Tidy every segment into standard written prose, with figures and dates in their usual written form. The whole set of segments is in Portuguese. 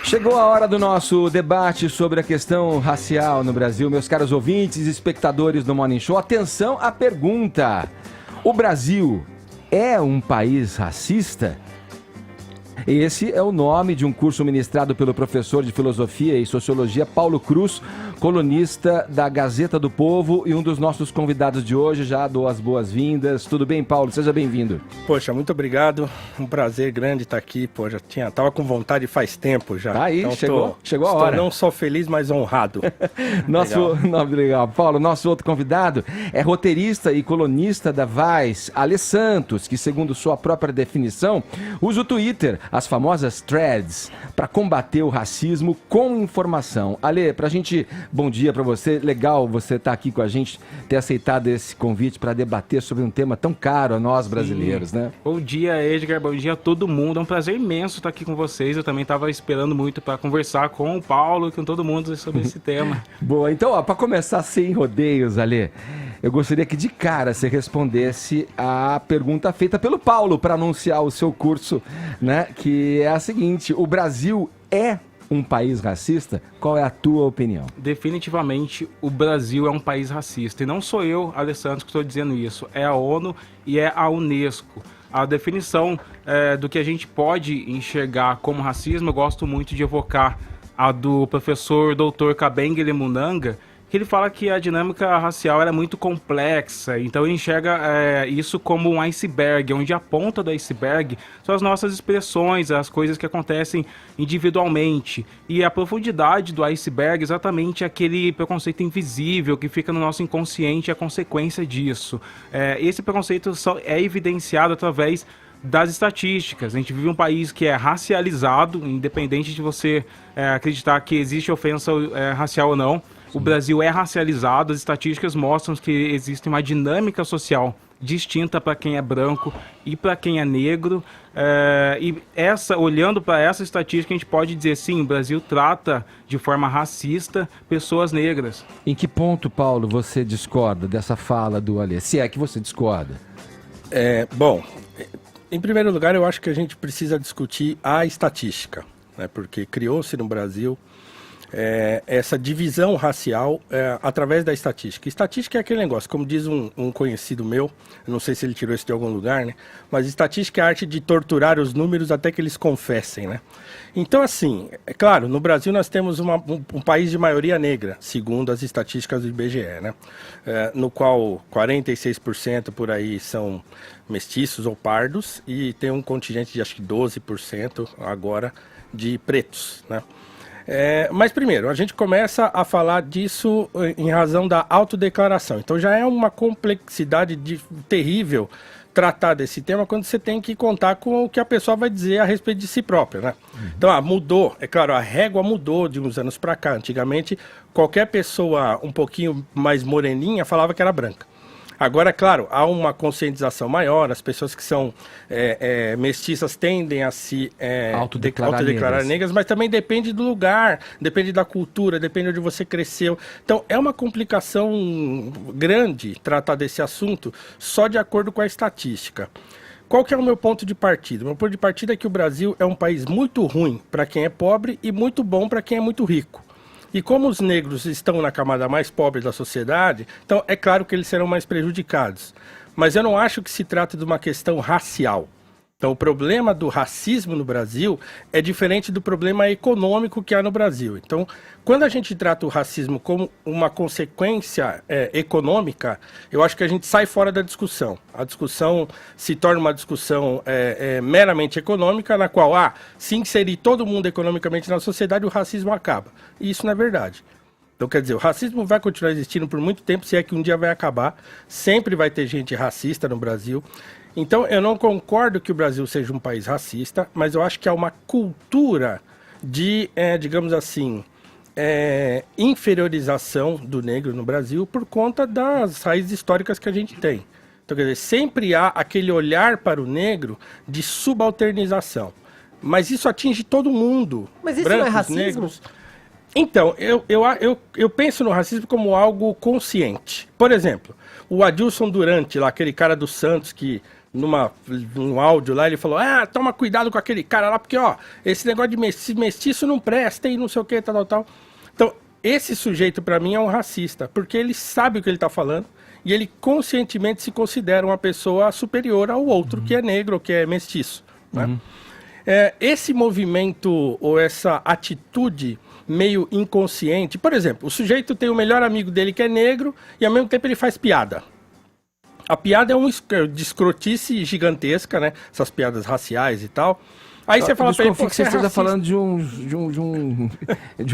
Chegou a hora do nosso debate sobre a questão racial no Brasil. Meus caros ouvintes e espectadores do Morning Show, atenção à pergunta. O Brasil é um país racista? Esse é o nome de um curso ministrado pelo professor de Filosofia e Sociologia Paulo Cruz, colunista da Gazeta do Povo e um dos nossos convidados de hoje. Já dou as boas-vindas. Tudo bem, Paulo? Seja bem-vindo. Poxa, muito obrigado. Um prazer grande estar aqui. Pô, tava com vontade faz tempo já. Tá aí, então, chegou a hora. Estou não só feliz, mas honrado. Legal. Paulo, nosso outro convidado é roteirista e colunista da Vice, Alê Santos, que, segundo sua própria definição, usa o Twitter, as famosas threads, para combater o racismo com informação. Alê, bom dia para você, legal você estar aqui com a gente, ter aceitado esse convite para debater sobre um tema tão caro a nós brasileiros, né? Bom dia, Edgar, bom dia a todo mundo, é um prazer imenso estar aqui com vocês, eu também estava esperando muito para conversar com o Paulo e com todo mundo sobre esse tema. Boa, então, para começar sem rodeios, Alê, eu gostaria que de cara você respondesse a pergunta feita pelo Paulo para anunciar o seu curso, né? Que é a seguinte: o Brasil é um país racista? Qual é a tua opinião? Definitivamente o Brasil é um país racista. E não sou eu, Alessandro, que estou dizendo isso. É a ONU e é a Unesco. A definição do que a gente pode enxergar como racismo, eu gosto muito de evocar a do professor Dr. Kabengele Munanga, que ele fala que a dinâmica racial é muito complexa, então ele enxerga isso como um iceberg, onde a ponta do iceberg são as nossas expressões, as coisas que acontecem individualmente, e a profundidade do iceberg é exatamente aquele preconceito invisível que fica no nosso inconsciente e a consequência disso. Esse preconceito só é evidenciado através das estatísticas. A gente vive um país que é racializado, independente de você acreditar que existe ofensa racial ou não. O Brasil é racializado, as estatísticas mostram que existe uma dinâmica social distinta para quem é branco e para quem é negro. Olhando para essa estatística, a gente pode dizer, sim, o Brasil trata de forma racista pessoas negras. Em que ponto, Paulo, você discorda dessa fala do Alê? Se é que você discorda. Bom, em primeiro lugar, eu acho que a gente precisa discutir a estatística, né? Porque criou-se no Brasil essa divisão racial através da estatística. Estatística é aquele negócio, como diz um conhecido meu, eu não sei se ele tirou isso de algum lugar, né? Mas estatística é a arte de torturar os números até que eles confessem, né? Então, assim, é claro, no Brasil nós temos um país de maioria negra, segundo as estatísticas do IBGE, né? No qual 46% por aí são mestiços ou pardos e tem um contingente de acho que 12% agora de pretos, né? Mas primeiro, a gente começa a falar disso em razão da autodeclaração. Então já é uma complexidade terrível tratar desse tema quando você tem que contar com o que a pessoa vai dizer a respeito de si própria, né? Então, mudou. É claro, a régua mudou de uns anos para cá. Antigamente, qualquer pessoa um pouquinho mais moreninha falava que era branca. Agora, claro, há uma conscientização maior, as pessoas que são mestiças tendem a se autodeclarar negras, mas também depende do lugar, depende da cultura, depende de onde você cresceu. Então, é uma complicação grande tratar desse assunto só de acordo com a estatística. Qual que é o meu ponto de partida? O meu ponto de partida é que o Brasil é um país muito ruim para quem é pobre e muito bom para quem é muito rico. E como os negros estão na camada mais pobre da sociedade, então é claro que eles serão mais prejudicados. Mas eu não acho que se trata de uma questão racial. Então o problema do racismo no Brasil é diferente do problema econômico que há no Brasil. Então, quando a gente trata o racismo como uma consequência econômica, eu acho que a gente sai fora da discussão. A discussão se torna uma discussão meramente econômica, na qual, se inserir todo mundo economicamente na sociedade, o racismo acaba. E isso não é verdade. Então, quer dizer, o racismo vai continuar existindo por muito tempo, se é que um dia vai acabar. Sempre vai ter gente racista no Brasil. Então, eu não concordo que o Brasil seja um país racista, mas eu acho que há uma cultura de, digamos assim, inferiorização do negro no Brasil por conta das raízes históricas que a gente tem. Então, quer dizer, sempre há aquele olhar para o negro de subalternização. Mas isso atinge todo mundo. Mas isso brancos, não é racismo? Negros. Então, eu penso no racismo como algo consciente. Por exemplo, o Adilson Durante, lá, aquele cara do Santos que num áudio lá, ele falou, toma cuidado com aquele cara lá, porque, ó, esse negócio de mestiço não presta e não sei o que, tal. Então, esse sujeito, para mim, é um racista, porque ele sabe o que ele está falando e ele conscientemente se considera uma pessoa superior ao outro que é negro ou que é mestiço, né? Esse movimento ou essa atitude meio inconsciente, por exemplo, o sujeito tem o melhor amigo dele que é negro e ao mesmo tempo ele faz piada. A piada é de escrotice gigantesca, né? Essas piadas raciais e tal. Aí você fala pra ele, que você esteja falando de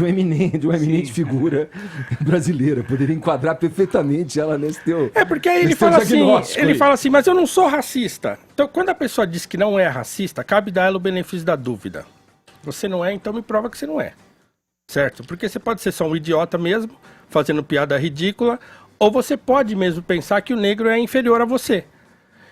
uma eminente figura brasileira. Poderia enquadrar perfeitamente ela nesse teu. Porque aí ele fala assim, mas eu não sou racista. Então, quando a pessoa diz que não é racista, cabe dar ela o benefício da dúvida. Você não é, então me prova que você não é. Certo? Porque você pode ser só um idiota mesmo, fazendo piada ridícula, ou você pode mesmo pensar que o negro é inferior a você.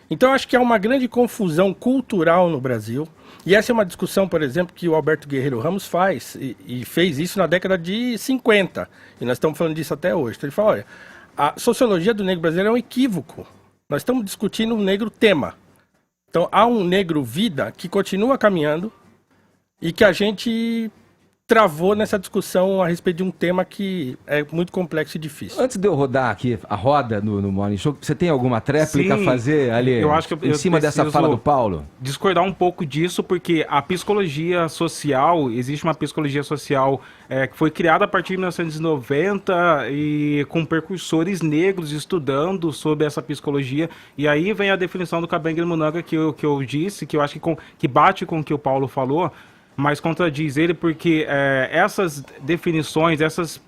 Então, eu acho que há uma grande confusão cultural no Brasil. E essa é uma discussão, por exemplo, que o Alberto Guerreiro Ramos faz, e fez isso na década de 50. E nós estamos falando disso até hoje. Então, ele fala, olha, a sociologia do negro brasileiro é um equívoco. Nós estamos discutindo um negro tema. Então, há um negro vida que continua caminhando e que a gente travou nessa discussão a respeito de um tema que é muito complexo e difícil. Antes de eu rodar aqui a roda no Morning Show, você tem alguma tréplica a fazer ali eu acho que em cima dessa fala do Paulo? Discordar um pouco disso, porque a psicologia social, existe uma psicologia social que foi criada a partir de 1990 e com percursores negros estudando sobre essa psicologia, e aí vem a definição do Kabengele Munanga que eu disse, que eu acho que bate com o que o Paulo falou, mas contradiz ele porque essas definições, essas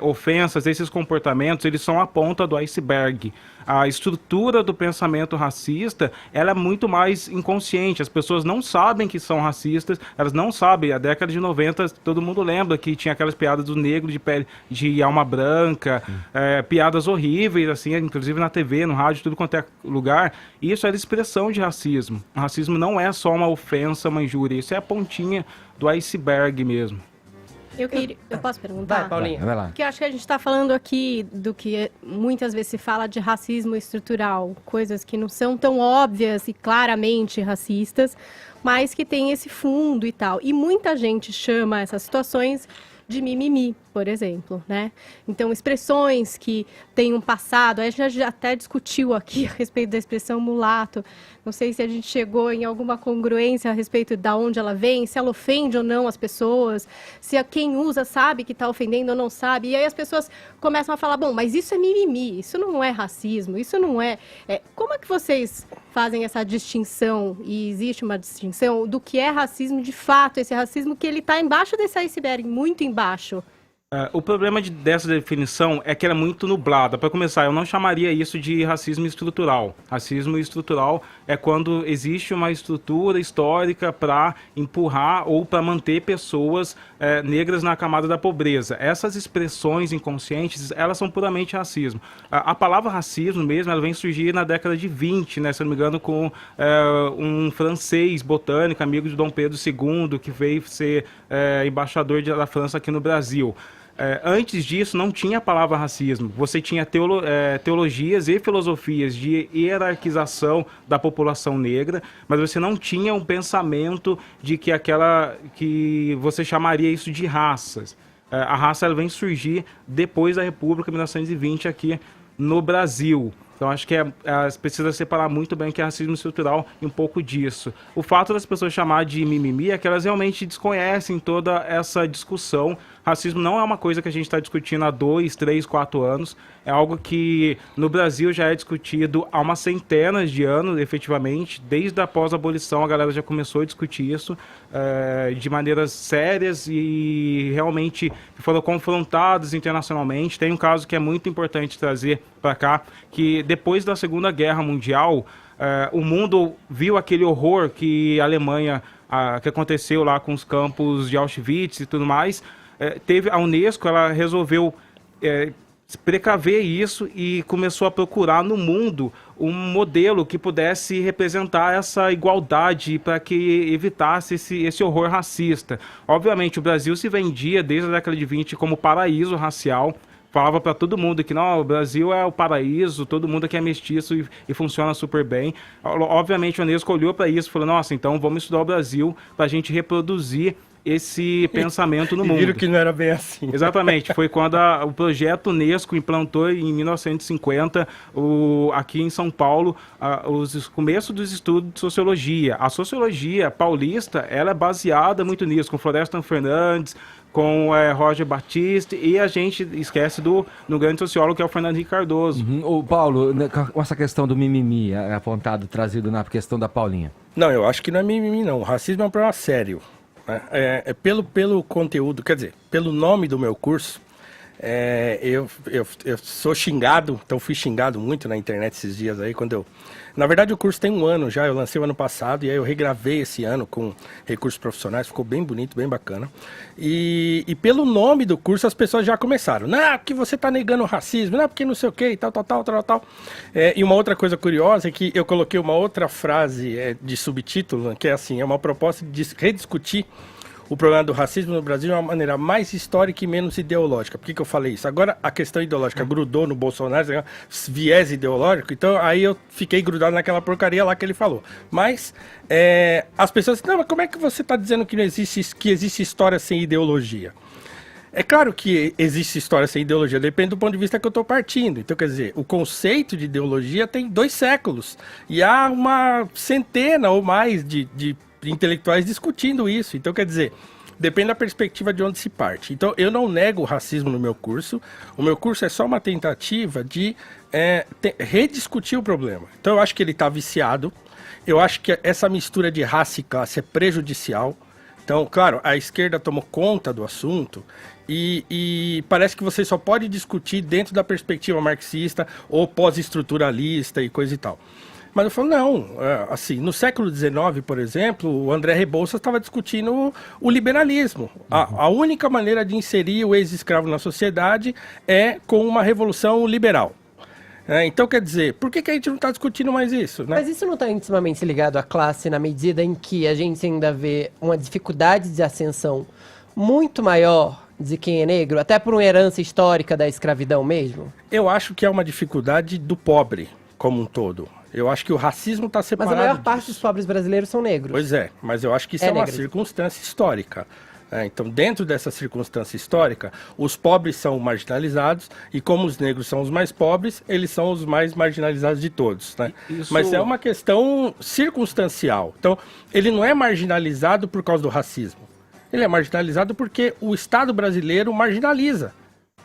ofensas, esses comportamentos, eles são a ponta do iceberg. A estrutura do pensamento racista, ela é muito mais inconsciente. As pessoas não sabem que são racistas, elas não sabem. A década de 90, todo mundo lembra que tinha aquelas piadas do negro de pele de alma branca, piadas horríveis, assim, inclusive na TV, no rádio, tudo quanto é lugar. Isso era expressão de racismo. O racismo não é só uma ofensa, uma injúria, isso é a pontinha do iceberg mesmo. Eu posso perguntar? Vai, Paulinha. Vai lá. Porque eu acho que a gente está falando aqui do que muitas vezes se fala de racismo estrutural, coisas que não são tão óbvias e claramente racistas, mas que tem esse fundo e tal. E muita gente chama essas situações de mimimi, por exemplo, né? Então, expressões que têm um passado, a gente já até discutiu aqui a respeito da expressão mulato, não sei se a gente chegou em alguma congruência a respeito de onde ela vem, se ela ofende ou não as pessoas, se quem usa sabe que está ofendendo ou não sabe, e aí as pessoas começam a falar, bom, mas isso é mimimi, isso não é racismo, isso não é... Como é que vocês fazem essa distinção, e existe uma distinção, do que é racismo de fato, esse racismo que ele está embaixo desse iceberg, muito embaixo? O problema dessa definição é que ela é muito nublada. Para começar, eu não chamaria isso de racismo estrutural. Racismo estrutural é quando existe uma estrutura histórica para empurrar ou para manter pessoas negras na camada da pobreza. Essas expressões inconscientes, elas são puramente racismo. A palavra racismo mesmo, ela vem surgir na década de 20, né, se não me engano, com um francês botânico, amigo de Dom Pedro II, que veio ser embaixador da França aqui no Brasil. Antes disso, não tinha a palavra racismo. Você tinha teologias e filosofias de hierarquização da população negra, mas você não tinha um pensamento de que você chamaria isso de raças. A raça ela vem surgir depois da República, 1920, aqui no Brasil. Então, acho que precisa separar muito bem o que é racismo estrutural e um pouco disso. O fato das pessoas chamar de mimimi é que elas realmente desconhecem toda essa discussão. Racismo não é uma coisa que a gente está discutindo há 2, 3, 4 anos. É algo que no Brasil já é discutido há umas centenas de anos, efetivamente. Desde a pós-abolição a galera já começou a discutir isso de maneiras sérias e realmente foram confrontados internacionalmente. Tem um caso que é muito importante trazer para cá, que depois da Segunda Guerra Mundial, o mundo viu aquele horror que a Alemanha, que aconteceu lá com os campos de Auschwitz e tudo mais. A Unesco, ela resolveu precaver isso e começou a procurar no mundo um modelo que pudesse representar essa igualdade para que evitasse esse horror racista. Obviamente, o Brasil se vendia desde a década de 20 como paraíso racial. falava para todo mundo que não, o Brasil é o paraíso, todo mundo aqui é mestiço e funciona super bem. Obviamente a Unesco olhou para isso e falou, nossa, então vamos estudar o Brasil para a gente reproduzir esse pensamento no mundo. Viram que não era bem assim. Exatamente, foi quando o projeto Unesco implantou em 1950, aqui em São Paulo, os começos dos estudos de sociologia. A sociologia paulista, ela é baseada muito nisso, com Florestan Fernandes, com Roger Batista, e a gente esquece do grande sociólogo que é o Fernando Henrique Cardoso. O Paulo, com essa questão do mimimi apontado, trazido na questão da Paulinha. Não, eu acho que não é mimimi, não. O racismo é um problema sério. Pelo conteúdo, quer dizer, pelo nome do meu curso, eu sou xingado, então fui xingado muito na internet esses dias aí, na verdade o curso tem 1 ano já, eu lancei o ano passado, e aí eu regravei esse ano com recursos profissionais, ficou bem bonito, bem bacana, e pelo nome do curso as pessoas já começaram, não, porque você está negando o racismo, não, porque não sei o que, tal. E uma outra coisa curiosa é que eu coloquei uma outra frase de subtítulo, que é assim, é uma proposta de rediscutir o problema do racismo no Brasil de uma maneira mais histórica e menos ideológica. Por que eu falei isso? Agora a questão ideológica grudou no Bolsonaro, viés ideológico, então aí eu fiquei grudado naquela porcaria lá que ele falou. Mas as pessoas dizem, não, mas como é que você está dizendo que existe história sem ideologia? É claro que existe história sem ideologia, depende do ponto de vista que eu estou partindo. Então, quer dizer, o conceito de ideologia tem 2 séculos. E há uma centena ou mais de intelectuais discutindo isso. Então, quer dizer, depende da perspectiva de onde se parte. Então, eu não nego o racismo no meu curso. O meu curso é só uma tentativa de rediscutir o problema. Então, eu acho que ele está viciado. Eu acho que essa mistura de raça e classe é prejudicial. Então, claro, a esquerda tomou conta do assunto e parece que você só pode discutir dentro da perspectiva marxista ou pós-estruturalista e coisa e tal. Mas eu falo, não, assim, no século XIX, por exemplo, o André Rebouças estava discutindo o liberalismo. A única maneira de inserir o ex-escravo na sociedade é com uma revolução liberal. Então, quer dizer, por que a gente não está discutindo mais isso? Né? Mas isso não está intimamente ligado à classe na medida em que a gente ainda vê uma dificuldade de ascensão muito maior de quem é negro, até por uma herança histórica da escravidão mesmo? Eu acho que é uma dificuldade do pobre como um todo. Eu acho que o racismo está separado Mas a maior parte dos pobres brasileiros são negros. Pois é, mas eu acho que isso é uma circunstância histórica. Então, dentro dessa circunstância histórica, os pobres são marginalizados e como os negros são os mais pobres, eles são os mais marginalizados de todos. Né? Mas é uma questão circunstancial. Então, ele não é marginalizado por causa do racismo. Ele é marginalizado porque o Estado brasileiro marginaliza.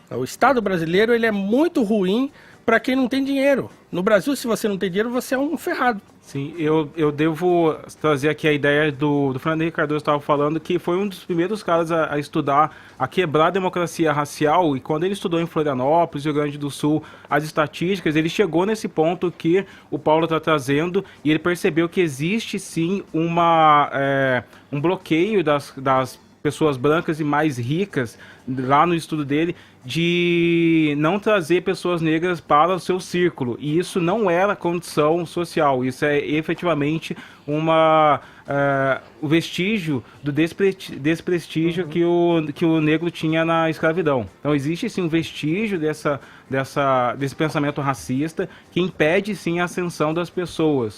O Estado brasileiro ele é muito ruim para quem não tem dinheiro. No Brasil, se você não tem dinheiro, você é um ferrado. Sim, eu devo trazer aqui a ideia do Fernando Henrique Cardoso estava falando, que foi um dos primeiros caras a estudar, a quebrar a democracia racial, e quando ele estudou em Florianópolis, Rio Grande do Sul, as estatísticas, ele chegou nesse ponto que o Paulo está trazendo, e ele percebeu que existe sim um bloqueio das pessoas brancas e mais ricas, lá no estudo dele, de não trazer pessoas negras para o seu círculo. E isso não era condição social, isso é efetivamente o vestígio do desprestígio que o negro tinha na escravidão. Então existe sim um vestígio desse pensamento racista que impede sim a ascensão das pessoas.